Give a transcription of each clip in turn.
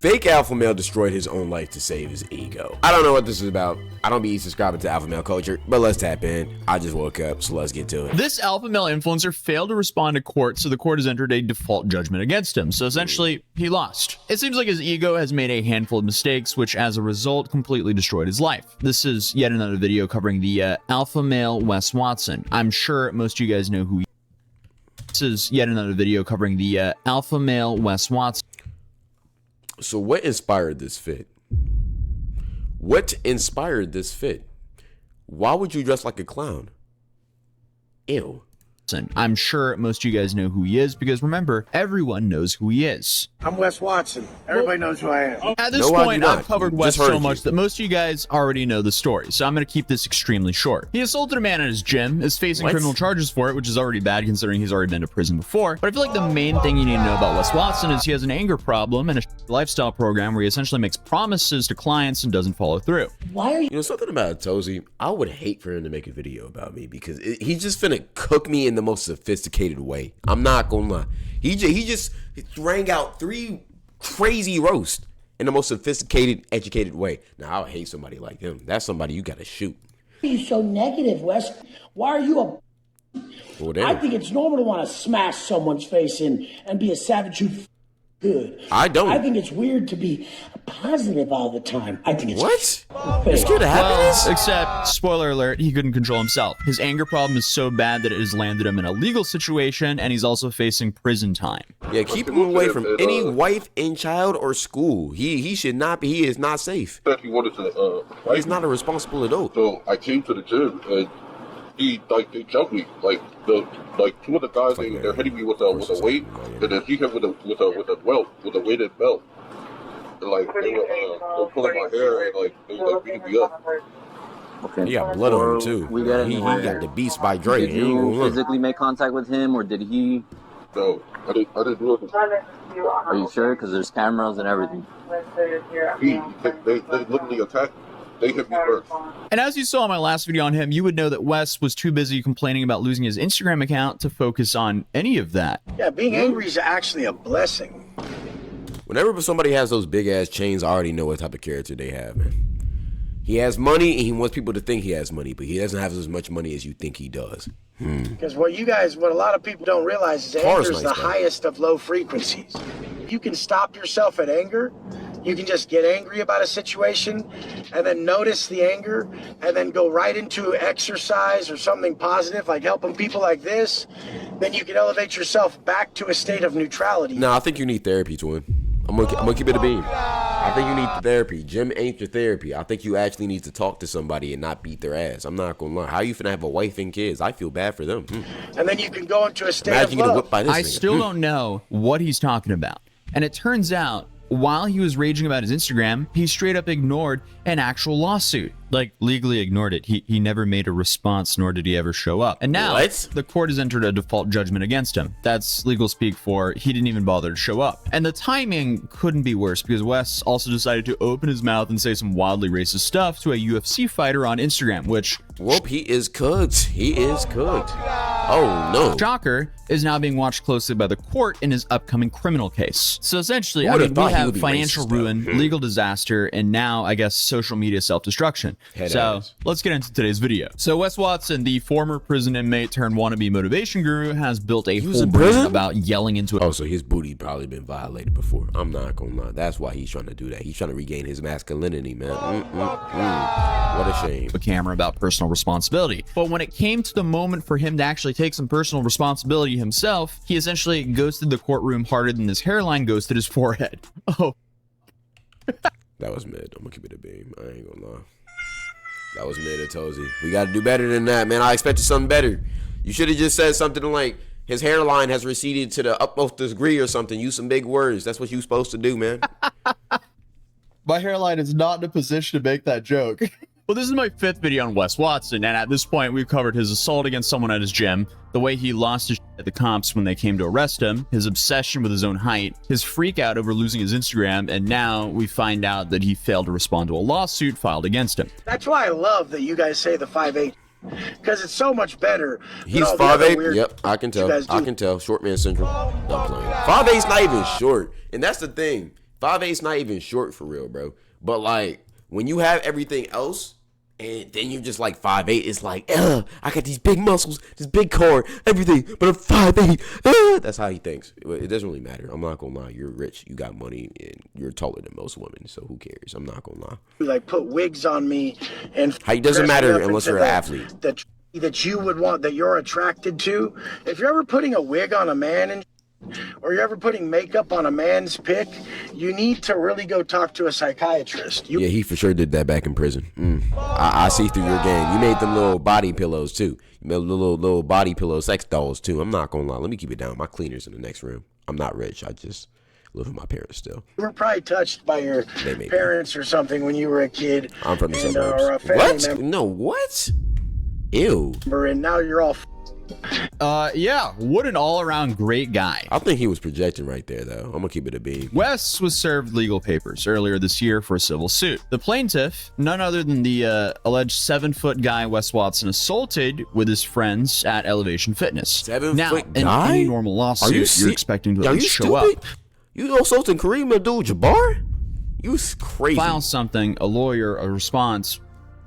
Fake alpha male destroyed his own life to save his ego. I don't know what this is about. I don't be subscribing to alpha male culture, but let's tap in. I just woke up, so let's get to it. This alpha male influencer failed to respond to court, so the court has entered a default judgment against him. So essentially, he lost. It seems like his ego has made a handful of mistakes, which as a result completely destroyed his life. This is yet another video covering the alpha male Wes Watson. I'm sure most of you guys know who he is. This is yet another video covering the alpha male Wes Watson. So what inspired this fit? What inspired this fit? Why would you dress like a clown? Ew. I'm sure most of you guys know who he is because remember, everyone knows who he is. I'm Wes Watson. Everybody knows who I am. At this point, I've covered Wes so much that most of you guys already know the story, so I'm going to keep this extremely short. He assaulted a man at his gym, is facing criminal charges for it, which is already bad considering he's already been to prison before. But I feel like the main thing you need to know about Wes Watson is he has an anger problem and a lifestyle program where he essentially makes promises to clients and doesn't follow through. Why are you know something about Tozy? I would hate for him to make a video about me because he's just finna cook me in the most sophisticated way. I'm not gonna lie. He just rang out 3 crazy roasts in the most sophisticated, educated way. Now, I would hate somebody like him. That's somebody you gotta shoot. Why are you so negative, Wes? Why are you a... Well, I think it's normal to want to smash someone's face in and be a savage who good. I don't. I think it's weird to be positive all the time. I think it's... What? You're scared of happiness? Well, except, spoiler alert, he couldn't control himself. His anger problem is so bad that it has landed him in a legal situation, and he's also facing prison time. Yeah, keep him away from any wife and child or school. He should not be. He is not safe. He wanted to He's not a responsible adult. So I came to the gym and they jumped me. Like 2 of the guys they're hitting me with a weight, and then he hit with a weighted belt. And, like they were pulling my hair and they were beating me up. Okay. He got blood on him too. He got the beast by Dre. Did you physically make contact with him, or did he? No, I didn't do it. Are you sure? Because there's cameras and everything. They literally attacked me. They hit me first. And as you saw in my last video on him, you would know that Wes was too busy complaining about losing his Instagram account to focus on any of that. Yeah, being angry is actually a blessing. Whenever somebody has those big ass chains, I already know what type of character they have, man. He has money and he wants people to think he has money, but he doesn't have as much money as you think he does. Because what a lot of people don't realize is anger is the highest of low frequencies. You can stop yourself at anger. You can just get angry about a situation and then notice the anger and then go right into exercise or something positive like helping people like this. Then you can elevate yourself back to a state of neutrality. No, I think you need therapy, twin. I'm gonna keep it a beam. I think you need therapy. Gym ain't your therapy. I think you actually need to talk to somebody and not beat their ass. I'm not gonna lie. How you finna have a wife and kids? I feel bad for them. And then you can go into a state Imagine of love. Whipped by this I nigga. still don't know what he's talking about. And it turns out, while he was raging about his Instagram, he straight up ignored an actual lawsuit. Like, legally ignored it. He never made a response, nor did he ever show up. And now, the court has entered a default judgment against him. That's legal speak for he didn't even bother to show up. And the timing couldn't be worse because Wes also decided to open his mouth and say some wildly racist stuff to a UFC fighter on Instagram, which... Whoop, he is cooked. He is cooked. Oh, no. Shocker is now being watched closely by the court in his upcoming criminal case. So essentially, I mean, we have financial ruin, legal disaster, and now, I guess, social media self-destruction. So let's get into today's video. So Wes Watson, the former prison inmate turned wannabe motivation guru, has built a whole brand about yelling into it. Oh, so his booty probably been violated before. I'm not gonna lie. That's why he's trying to do that. He's trying to regain his masculinity, man. What a shame. A camera about personal responsibility. But when it came to the moment for him to actually take some personal responsibility himself, he essentially ghosted the courtroom harder than his hairline ghosted his forehead. Oh. That was mid. I'm gonna keep it a beam. I ain't gonna lie. That was mid at Tozy. We gotta do better than that, man. I expected something better. You should have just said something like, his hairline has receded to the utmost degree or something. Use some big words. That's what you're supposed to do, man. My hairline is not in a position to make that joke. Well, this is my 5th video on Wes Watson, and at this point, we've covered his assault against someone at his gym, the way he lost his shit at the cops when they came to arrest him, his obsession with his own height, his freak out over losing his Instagram, and now we find out that he failed to respond to a lawsuit filed against him. That's why I love that you guys say the 5'8", because it's so much better. He's 5'8". Yep, I can tell. I can tell. Short man syndrome. Not playing. 5'8's not even short, and that's the thing. 5'8's not even short for real, bro. But like when you have everything else and then you're just like 5'8", it's like, I got these big muscles, this big car, everything, but I'm 5'8". That's how he thinks. It doesn't really matter. I'm not gonna lie. You're rich, you got money, and you're taller than most women, so who cares? I'm not gonna lie. Like put wigs on me and how it doesn't matter unless you're an athlete. That you would want, that you're attracted to. If you're ever putting a wig on a man and or you're ever putting makeup on a man's pic, you need to really go talk to a psychiatrist. Yeah, he for sure did that back in prison. I see through your game. You made them little body pillows too. You made little body pillow sex dolls too. I'm not gonna lie. Let me keep it down. My cleaner's in the next room. I'm not rich. I just live with my parents still. You were probably touched by your parents or something when you were a kid. I'm from the suburbs. Or a family member. No, what? Ew. And now you're all yeah, what an all-around great guy. I think he was projecting right there, though. I'm gonna keep it a B. Wes was served legal papers earlier this year for a civil suit. The plaintiff, none other than the alleged 7-foot guy Wes Watson assaulted with his friends at Elevation Fitness. 7-foot guy? In any normal lawsuit, you're expecting to at least show up. You assaulting Kareem Abdul-Jabbar? You crazy. File something, a lawyer, a response,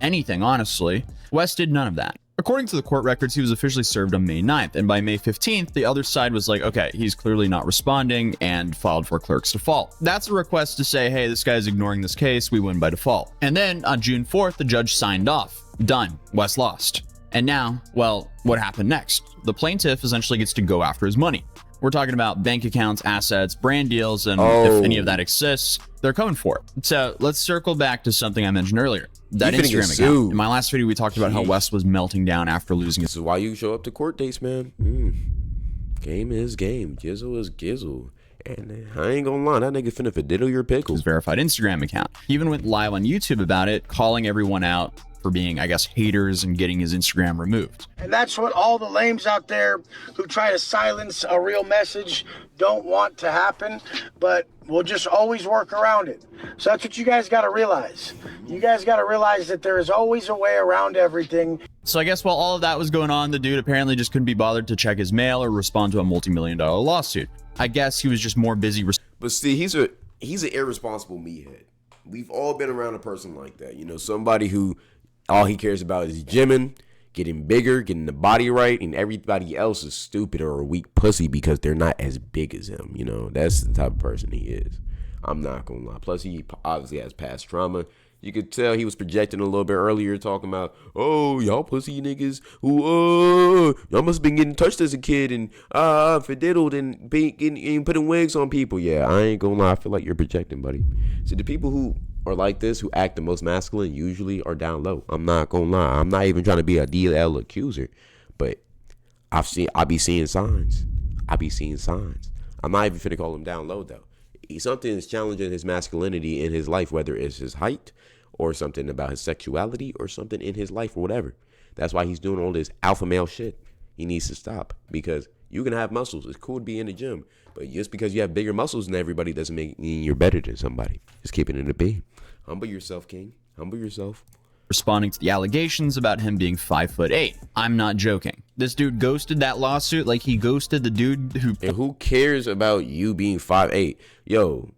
anything, honestly. Wes did none of that. According to the court records, he was officially served on May 9th, and by May 15th, the other side was like, okay, he's clearly not responding, and filed for clerk's default. That's a request to say, hey, this guy's ignoring this case, we win by default. And then on June 4th, the judge signed off. Done. Wes lost. And now, well, what happened next? The plaintiff essentially gets to go after his money. We're talking about bank accounts, assets, brand deals, and if any of that exists, they're coming for it. So let's circle back to something I mentioned earlier. That Instagram account. In my last video, we talked about how Wes was melting down after losing. This is why you show up to court dates, man. Game is game. Gizzle is gizzle. And I ain't gonna lie, that nigga finna fiddle your pickles. His verified Instagram account. He even went live on YouTube about it, calling everyone out for being, I guess, haters and getting his Instagram removed. And that's what all the lames out there who try to silence a real message don't want to happen, but we'll just always work around it. So that's what you guys got to realize. You guys got to realize that there is always a way around everything. So I guess while all of that was going on, the dude apparently just couldn't be bothered to check his mail or respond to a multi-million-dollar lawsuit. I guess he was just more busy. But see, he's an irresponsible meathead. We've all been around a person like that. You know, somebody who all he cares about is gymming, getting bigger, getting the body right, and everybody else is stupid or a weak pussy because they're not as big as him. You know, that's the type of person he is. I'm not gonna lie. Plus, he obviously has past trauma. You could tell he was projecting a little bit earlier, talking about, oh, y'all pussy niggas, who, y'all must have been getting touched as a kid and fiddled and putting wigs on people. Yeah, I ain't gonna lie. I feel like you're projecting, buddy. So the people who are like this, who act the most masculine, usually are down low. I'm not gonna lie. I'm not even trying to be a DL accuser, but I be seeing signs. I'm not even finna call him down low though. Something is challenging his masculinity in his life, whether it's his height or something about his sexuality or something in his life or whatever. That's why he's doing all this alpha male shit. He needs to stop, because you can have muscles. It's cool to be in the gym, but just because you have bigger muscles than everybody doesn't mean you're better than somebody. Just keeping it a B. Humble yourself, King. Humble yourself. Responding to the allegations about him being 5'8". I'm not joking. This dude ghosted that lawsuit like he ghosted the dude who... And who cares about you being 5'8"? Yo,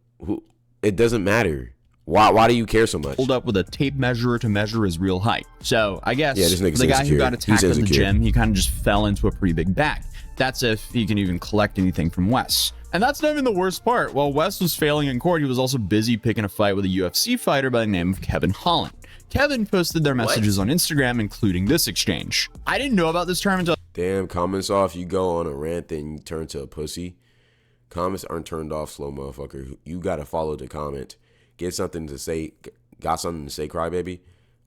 it doesn't matter. Why do you care so much? Pulled up with a tape measure to measure his real height. So I guess the guy who got attacked at the gym, he kind of just fell into a pretty big bag. That's if he can even collect anything from Wes. And that's not even the worst part. While Wes was failing in court, he was also busy picking a fight with a UFC fighter by the name of Kevin Holland. Kevin posted their messages on Instagram, including this exchange. I didn't know about this term until... Damn, comments off. You go on a rant, then you turn to a pussy. Comments aren't turned off, slow motherfucker. You gotta follow the comment. Get something to say. Got something to say, crybaby?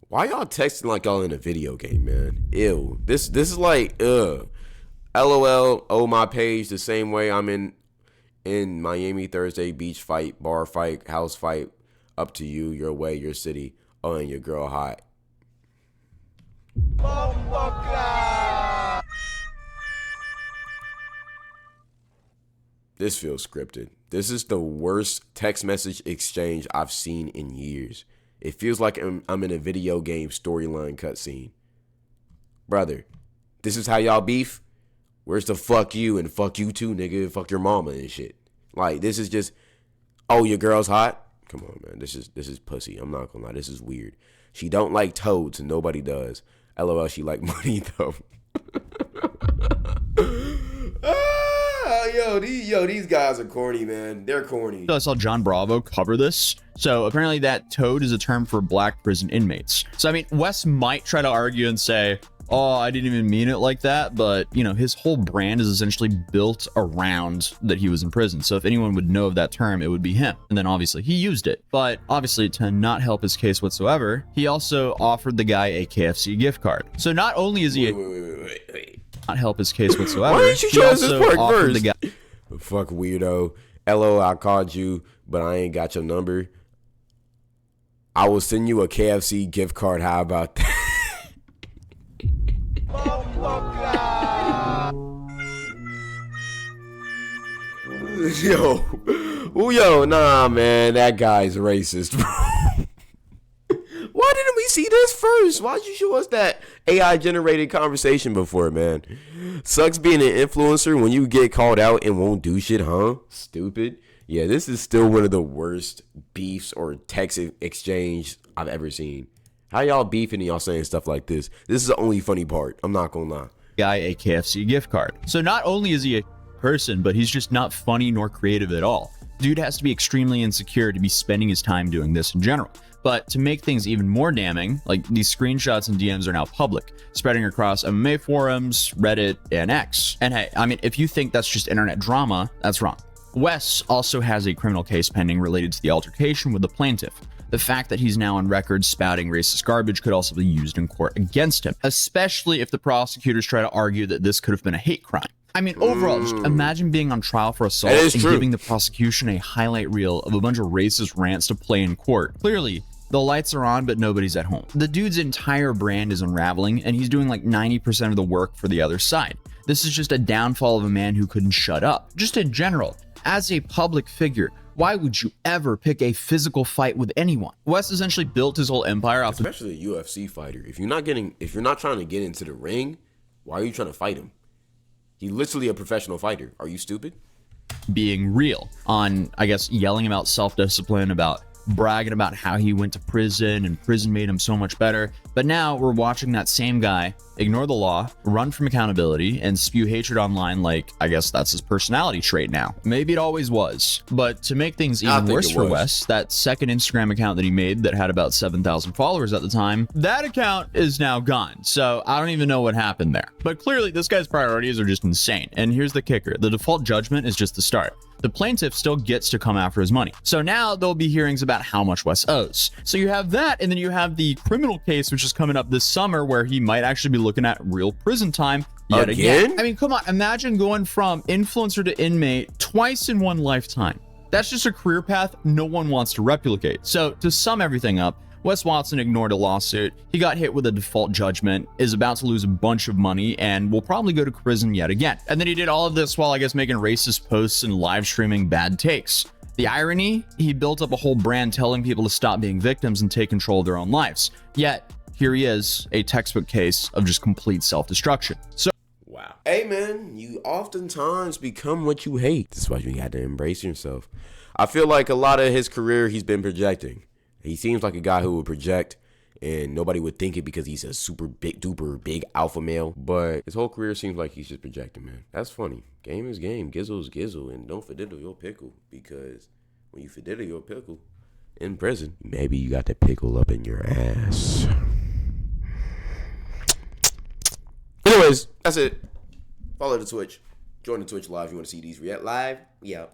Why y'all texting like y'all in a video game, man? Ew. This is like, LOL, oh, my page the same way I'm in Miami Thursday, beach fight, bar fight, house fight. Up to you, your way, your city. Oh, and your girl hot. This feels scripted. This is the worst text message exchange I've seen in years. It feels like I'm in a video game storyline cutscene. Brother, this is how y'all beef? Where's the fuck you and fuck you too, nigga? Fuck your mama and shit. Like, this is just... Oh, your girl's hot? Come on, man. This is pussy. I'm not gonna lie. This is weird. She don't like toads, and nobody does. LOL, she like money, though. These guys are corny, man. They're corny. I saw John Bravo cover this. So apparently that toad is a term for black prison inmates. So, I mean, Wes might try to argue and say, oh, I didn't even mean it like that. But, you know, his whole brand is essentially built around that he was in prison. So if anyone would know of that term, it would be him. And then obviously he used it. But obviously to not help his case whatsoever, he also offered the guy a KFC gift card. So not only is he Wait. not help his case whatsoever, Why didn't you show us this part first? the guy Fuck weirdo. LO, I called you, but I ain't got your number. I will send you a KFC gift card. How about that? Yo, nah, man, that guy's racist, bro. Why didn't we see this first? Why'd you show us that AI generated conversation before, man? Sucks being an influencer when you get called out and won't do shit, huh? Stupid. Yeah, this is still one of the worst beefs or text exchange I've ever seen. How y'all beefing and y'all saying stuff like this? This is the only funny part. I'm not gonna lie. Guy a KFC gift card. So not only is he a person, but he's just not funny nor creative at all. Dude has to be extremely insecure to be spending his time doing this in general. But to make things even more damning, like these screenshots and DMs are now public, spreading across MMA forums, Reddit, and X. And hey, I mean, if you think that's just internet drama, that's wrong. Wes also has a criminal case pending related to the altercation with the plaintiff. The fact that he's now on record spouting racist garbage could also be used in court against him, especially if the prosecutors try to argue that this could have been a hate crime. I mean, overall, just imagine being on trial for assault and giving the prosecution a highlight reel of a bunch of racist rants to play in court. Clearly, the lights are on, but nobody's at home. The dude's entire brand is unraveling, and he's doing like 90% of the work for the other side. This is just a downfall of a man who couldn't shut up. Just in general, as a public figure, why would you ever pick a physical fight with anyone? Wes essentially built his whole empire off especially a UFC fighter. If you're not trying to get into the ring, why are you trying to fight him? He's literally a professional fighter. Are you stupid? Being real on, I guess, yelling about self-discipline, about bragging about how he went to prison and prison made him so much better. But now we're watching that same guy ignore the law, run from accountability, and spew hatred online like, I guess that's his personality trait now. Maybe it always was. But to make things even worse for Wes, that second Instagram account that he made that had about 7,000 followers at the time, that account is now gone. So I don't even know what happened there. But clearly this guy's priorities are just insane. And here's the kicker. The default judgment is just the start. The plaintiff still gets to come after his money. So now there'll be hearings about how much Wes owes. So you have that, and then you have the criminal case, which is coming up this summer, where he might actually be looking at real prison time yet again. I mean, come on, imagine going from influencer to inmate twice in one lifetime. That's just a career path no one wants to replicate. So to sum everything up, Wes Watson ignored a lawsuit, he got hit with a default judgment, is about to lose a bunch of money, and will probably go to prison yet again. And then he did all of this while, I guess, making racist posts and live streaming bad takes. The irony? He built up a whole brand telling people to stop being victims and take control of their own lives. Yet, here he is, a textbook case of just complete self-destruction. So, wow. Hey, man, you oftentimes become what you hate. That's why you got to embrace yourself. I feel like a lot of his career, he's been projecting. He seems like a guy who would project and nobody would think it because he's a super big alpha male. But his whole career seems like he's just projecting, man. That's funny. Game is game. Gizzle is gizzle. And don't fiddle your pickle, because when you fiddle your pickle in prison, maybe you got the pickle up in your ass. Anyways, that's it. Follow the Twitch. Join the Twitch live if you want to see these react live. We out.